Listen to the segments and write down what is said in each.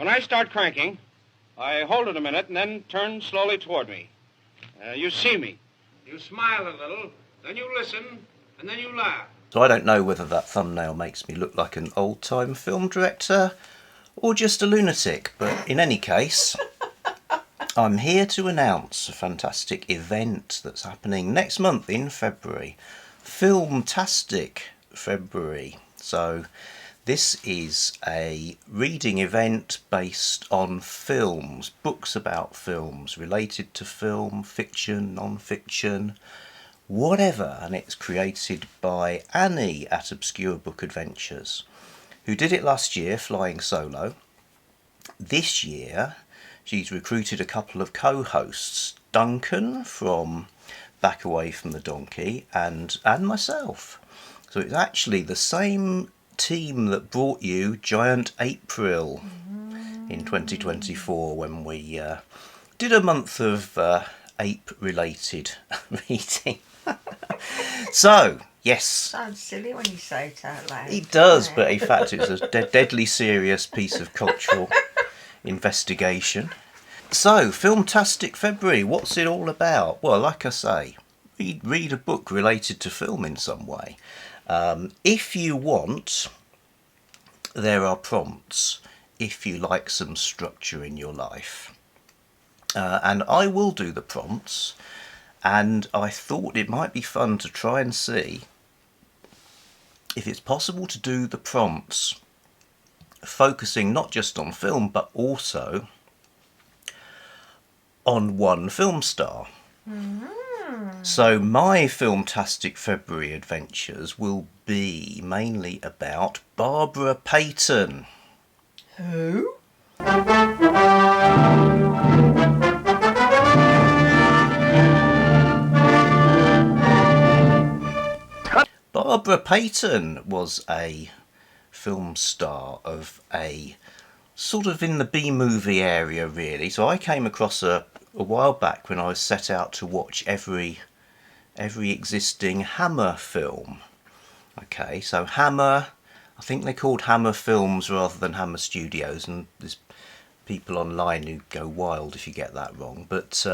When I start cranking, I hold it a minute and then turn slowly toward me. You see me. You smile a little, then you listen, and then you laugh. So I don't know whether that thumbnail makes me look like an old-time film director or just a lunatic, but in any case, I'm here to announce a fantastic event that's happening next month in February. Filmtastic February. So this is a reading event based on films, books about films, related to film, fiction, non-fiction, whatever, and it's created by Annie at Obscure Book Adventures, who did it last year flying solo. This year she's recruited a couple of co-hosts, Duncan from Back Away from the Donkey and myself. So it's actually the same team that brought you Giant April in 2024 when we did a month of ape-related reading. So, yes. Sounds silly when you say it out loud. It does, but in fact it's a deadly serious piece of cultural investigation. So, Filmtastic February, what's it all about? Well, like I say, read a book related to film in some way. If you want, there are prompts if you like some structure in your life. And I will do the prompts. And I thought it might be fun to try and see if it's possible to do the prompts focusing not just on film but also on one film star. So my Filmtastic February adventures will be mainly about Barbara Payton. Who? Barbara Payton was a film star of a sort of in the B-movie area, really. So I came across her a while back when I was set out to watch every existing Hammer film. Okay, so Hammer, I think they're called Hammer Films rather than Hammer Studios, and there's people online who go wild if you get that wrong. But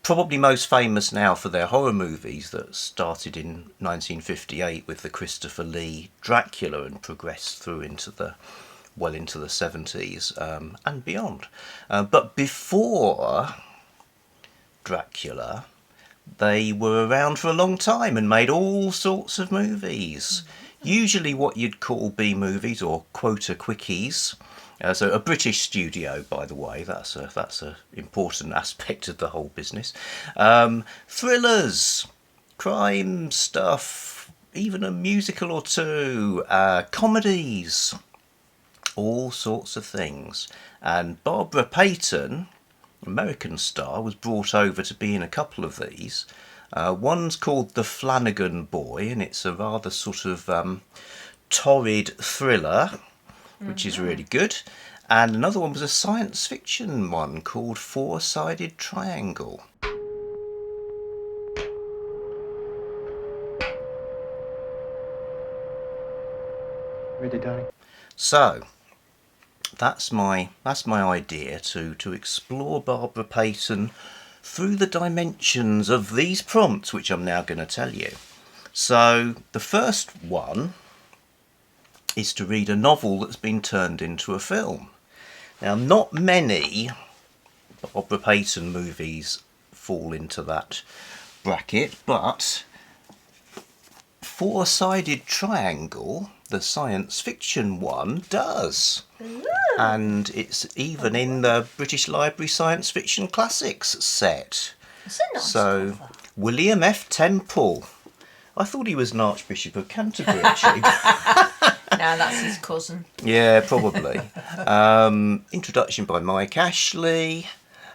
probably most famous now for their horror movies that started in 1958 with the Christopher Lee Dracula and progressed through into the 70s and beyond. But before Dracula, they were around for a long time and made all sorts of movies. Usually what you'd call B-movies or quota quickies. So a British studio, by the way, that's a important aspect of the whole business. Thrillers, crime stuff, even a musical or two, comedies, all sorts of things. And Barbara Payton, American star, was brought over to be in a couple of these. One's called The Flanagan Boy, and it's a rather sort of torrid thriller, which is really good. And another one was a science fiction one called Four-Sided Triangle. Ready, darling? So that's my idea to explore Barbara Payton through the dimensions of these prompts, which I'm now going to tell you. So the first one is to read a novel that's been turned into a film. Now, not many Barbara Payton movies fall into that bracket, but Four-Sided Triangle, the science fiction one, does. Ooh. And it's even in the British Library Science Fiction Classics set. It's a nice So, cover. William F. Temple. I thought he was an Archbishop of Canterbury, actually. No, that's his cousin. Yeah, probably. Introduction by Mike Ashley.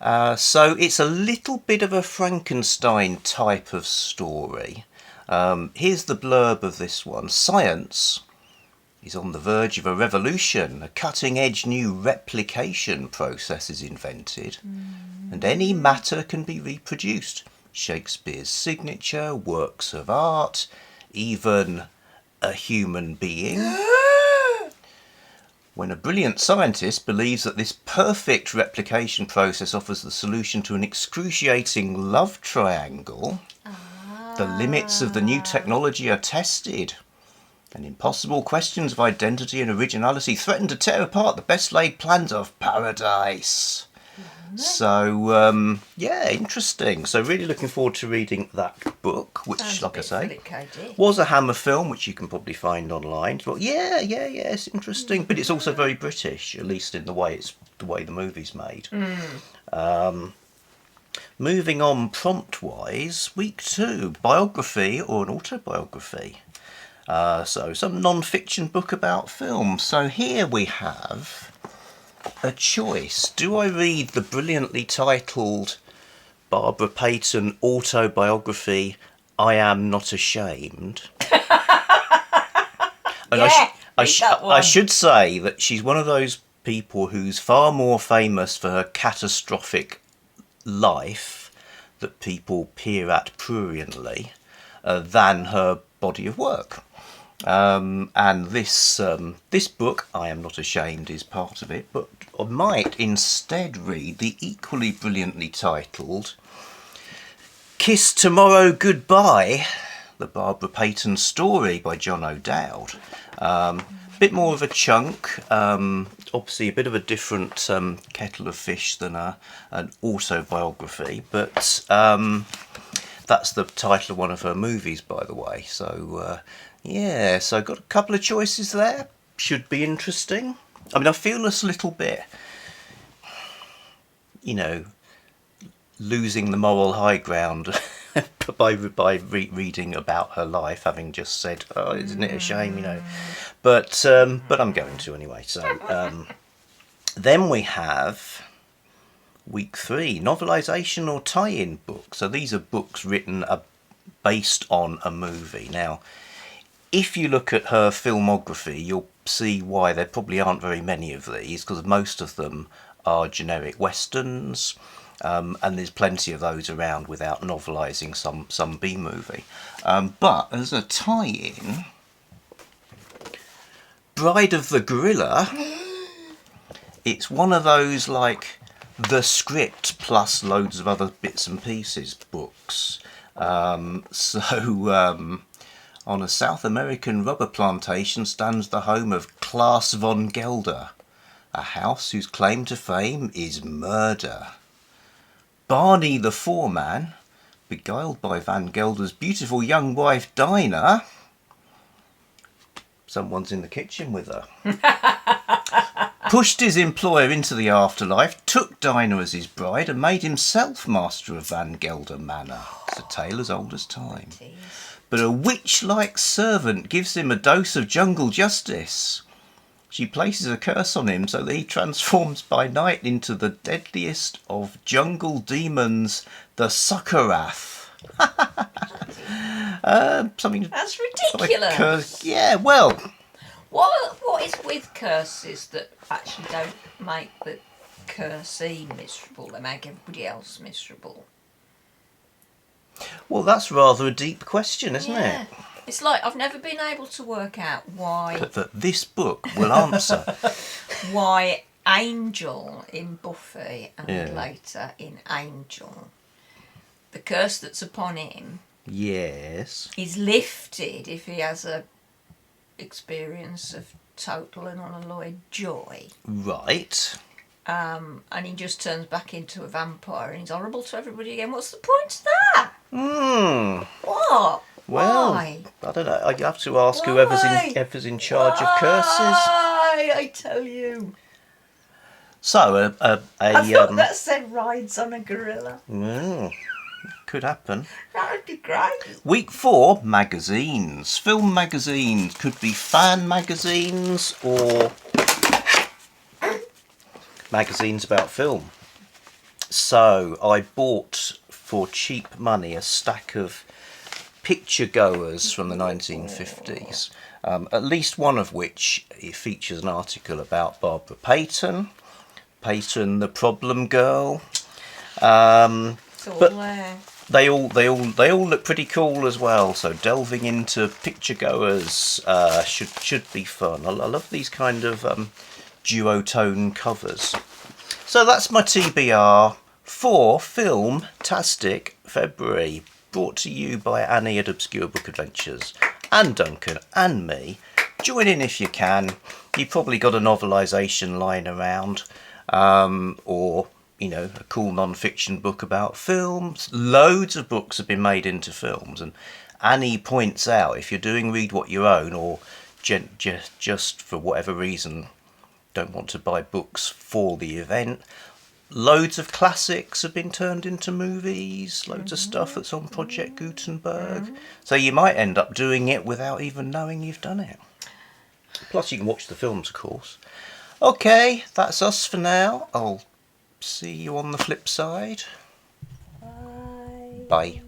So it's a little bit of a Frankenstein type of story. Here's the blurb of this one. Science is on the verge of a revolution. A cutting-edge new replication process is invented, and any matter can be reproduced. Shakespeare's signature, works of art, even a human being. When a brilliant scientist believes that this perfect replication process offers the solution to an excruciating love triangle, the limits of the new technology are tested, and impossible questions of identity and originality threaten to tear apart the best laid plans of paradise. So, yeah, interesting. So really looking forward to reading that book, which, Sounds like I say, Philip K. Dick. was a Hammer film, which you can probably find online. Well, yeah, it's interesting, but it's also very British, at least in the way the movie's made. Moving on prompt-wise, week 2, biography or an autobiography. So some non-fiction book about film. So here we have a choice. Do I read the brilliantly titled Barbara Payton autobiography, I Am Not Ashamed? And I should say that she's one of those people who's far more famous for her catastrophic life that people peer at pruriently than her body of work. And this book, I Am Not Ashamed, is part of it, but I might instead read the equally brilliantly titled Kiss Tomorrow Goodbye, the Barbara Payton story by John O'Dowd. Bit more of a chunk, obviously a bit of a different kettle of fish than an autobiography, but that's the title of one of her movies, by the way. So yeah, so I've got a couple of choices there. Should be interesting. I mean, I feel a little bit, losing the moral high ground by reading about her life, having just said, "Oh, isn't it a shame?" But I'm going to anyway. So then we have week 3, novelisation or tie-in books. So these are books written based on a movie. Now, if you look at her filmography, you'll see why there probably aren't very many of these, because most of them are generic westerns, and there's plenty of those around without novelising some B-movie. But as a tie-in, Bride of the Gorilla, it's one of those like the script plus loads of other bits and pieces books. On a South American rubber plantation stands the home of Klaas von Gelder, a house whose claim to fame is murder. Barney the foreman, beguiled by Van Gelder's beautiful young wife Dinah, someone's in the kitchen with her, pushed his employer into the afterlife, took Dinah as his bride and made himself master of Van Gelder Manor. It's a tale as old as time. Jeez. But a witch-like servant gives him a dose of jungle justice. She places a curse on him so that he transforms by night into the deadliest of jungle demons, the Suckerath. Something. That's ridiculous. Yeah, well. What is with curses that actually don't make the cursee miserable? They make everybody else miserable. Well, that's rather a deep question, isn't it? It's like I've never been able to work out why That this book will answer. why Angel in Buffy and Yeah. later in Angel, the curse that's upon him Yes. is lifted if he has a experience of total and unalloyed joy. Right. And he just turns back into a vampire and he's horrible to everybody again. What's the point of that? What? Well, Why? I don't know. You have to ask whoever's in charge of curses. Why? I tell you. So, I thought that said rides on a gorilla. Could happen. That would be great. Week 4, magazines. Film magazines. Could be fan magazines or magazines about film. So I bought for cheap money a stack of picture goers from the 1950s, at least one of which features an article about Barbara Payton, Payton the problem girl. It's all But there. they all look pretty cool as well. So delving into picture goers should be fun. I love these kind of duotone covers. So that's my TBR for Filmtastic February, brought to you by Annie at Obscure Book Adventures, and Duncan and me. Join in if you can. You've probably got a novelisation lying around, or you know, a cool non-fiction book about films. Loads of books have been made into films, and Annie points out, if you're doing Read What You Own, or just for whatever reason don't want to buy books for the event, loads of classics have been turned into movies, loads of stuff that's on Project Gutenberg. So you might end up doing it without even knowing you've done it. Plus you can watch the films, of course. Okay, that's us for now. I'll see you on the flip side. Bye. Bye.